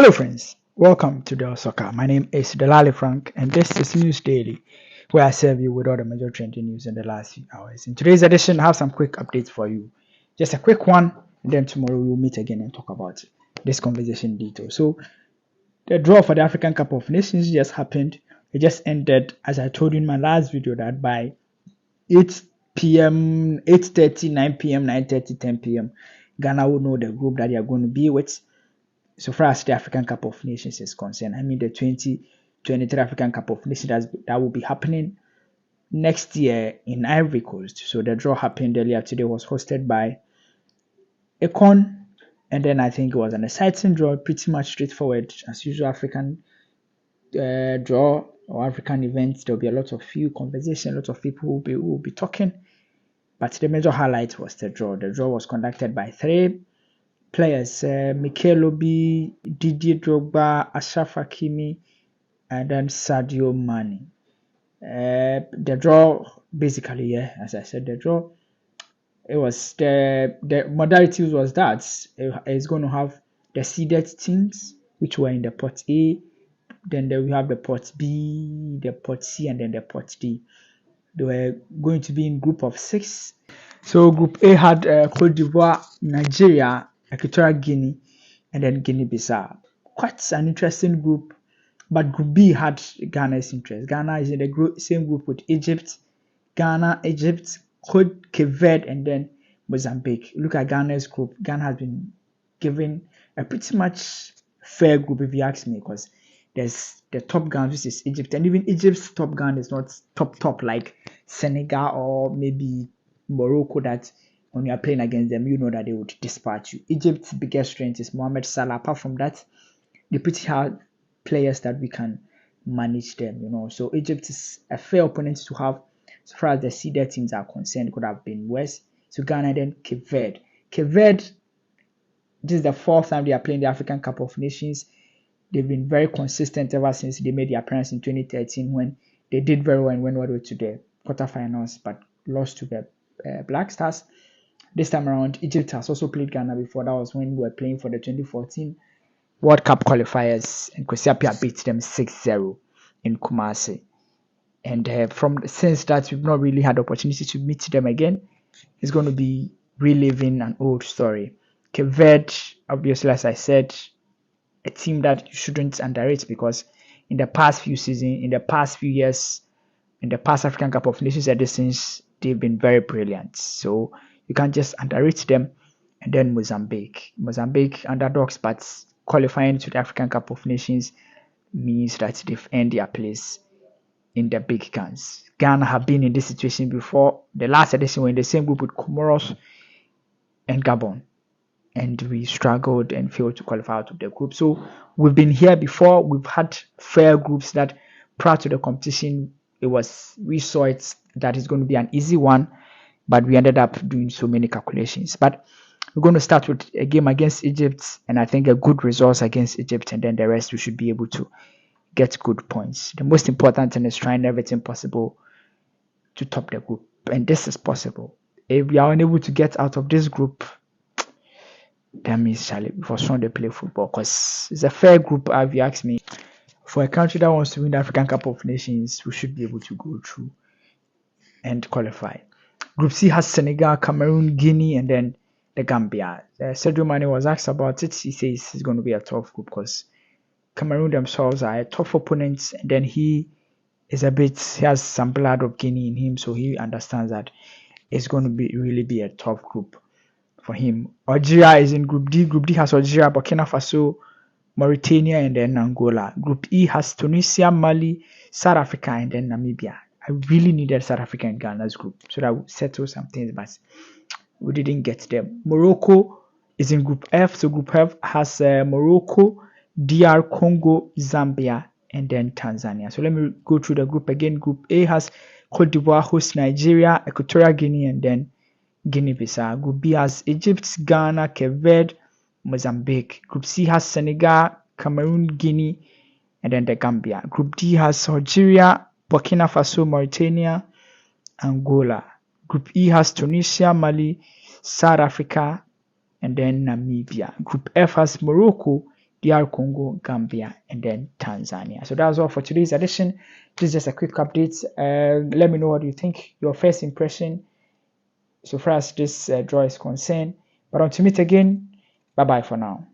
Hello friends, welcome to Del Soccer. My name is Delali Frank and this is News Daily, where I serve you with all the major trending news in the last few hours. In today's edition, I have some quick updates for you. Just a quick one, and then tomorrow we will meet again and talk about this conversation in detail. So the draw for the African Cup of Nations just happened. It just ended, as I told you in my last video, that by 8 p.m., 8:30, 9 p.m., 9:30, 10 p.m., Ghana will know the group that they are going to be with. So far as the African Cup of Nations is concerned, I mean the 2023 African Cup of Nations that will be happening next year in Ivory Coast. So the draw happened earlier today, was hosted by Econ, and then I think it was an exciting draw, pretty much straightforward as usual African draw or African events. There will be a lot of few conversation, a lot of people will be talking, but the major highlight was the draw. The draw was conducted by three players, Mikel Obi, Didier Drogba, Ashraf Hakimi, and then Sadio Mane. The draw, basically, as I said, the draw, it was the modalities was that it's going to have the seeded teams, which were in the pot A, then we have the pot B, the pot C, and then the pot D. They were going to be in group of 6. So group A had Cote d'Ivoire, Nigeria, Equatorial Guinea, and then Guinea-Bissau. Quite an interesting group, but Group B had Ghana's interest. Ghana is in the same group with Egypt, Ghana, Egypt, Cape Verde, and then Mozambique. Look at Ghana's group. Ghana has been given a pretty much fair group, if you ask me, because there's the top gun, which is Egypt, and even Egypt's top gun is not top like Senegal or maybe Morocco, that when you are playing against them, you know that they would dispatch you. Egypt's biggest strength is Mohamed Salah. Apart from that, they pretty hard players that we can manage them, So Egypt is a fair opponent to have as far as the seeded teams are concerned. Could have been worse. So Ghana, then Cape Verde. Cape Verde, this is the 4th time they are playing the African Cup of Nations. They've been very consistent ever since they made their appearance in 2013 when they did very well and went all the way to the quarterfinals, but lost to the Black Stars. This time around, Egypt has also played Ghana before. That was when we were playing for the 2014 World Cup qualifiers, and Kwesi Appiah beat them 6-0 in Kumasi. And since that, we've not really had the opportunity to meet them again. It's going to be reliving an old story. Cape Verde, obviously, as I said, a team that you shouldn't underrate, because in the past few seasons, in the past few years, in the past African Cup of Nations editions, they've been very brilliant. So you can't just underrate them. And then Mozambique underdogs, but qualifying to the African Cup of Nations means that they've earned their place in the big guns. Ghana have been in this situation before. The last edition were in the same group with Comoros and Gabon, and we struggled and failed to qualify out of the group. So we've been here before. We've had fair groups that prior to the competition, we saw it that it's going to be an easy one, but we ended up doing so many calculations. But we're going to start with a game against Egypt, and I think a good results against Egypt, and then the rest we should be able to get good points. The most important thing is trying everything possible to top the group, and this is possible. If we are unable to get out of this group, that means Charlie, for sure they play football, because it's a fair group, if you ask me. For a country that wants to win the African Cup of Nations, we should be able to go through and qualify. Group C has Senegal, Cameroon, Guinea, and then the Gambia. Sadio Mane was asked about it. He says it's going to be a tough group because Cameroon themselves are a tough opponent, and then he has some blood of Guinea in him, so he understands that it's going to really be a tough group for him. Algeria is in Group D. Group D has Algeria, Burkina Faso, Mauritania, and then Angola. Group E has Tunisia, Mali, South Africa, and then Namibia. I really needed South Africa and Ghana's group so that would settle some things, but we didn't get them. Morocco is in Group F. So Group F has Morocco, DR Congo, Zambia, and then Tanzania. So let me go through the group again. Group A has Cote d'Ivoire, host Nigeria, Equatorial Guinea, and then Guinea-Bissau. Group B has Egypt, Ghana, Cape Verde, Mozambique. Group C has Senegal, Cameroon, Guinea, and then the Gambia. Group D has Algeria, Burkina Faso, Mauritania, Angola. Group E has Tunisia, Mali, South Africa, and then Namibia. Group F has Morocco, DR Congo, Gambia, and then Tanzania. So that's all for today's edition. This is just a quick update. Let me know what you think, your first impression so far as this draw is concerned. But until meet again, bye bye for now.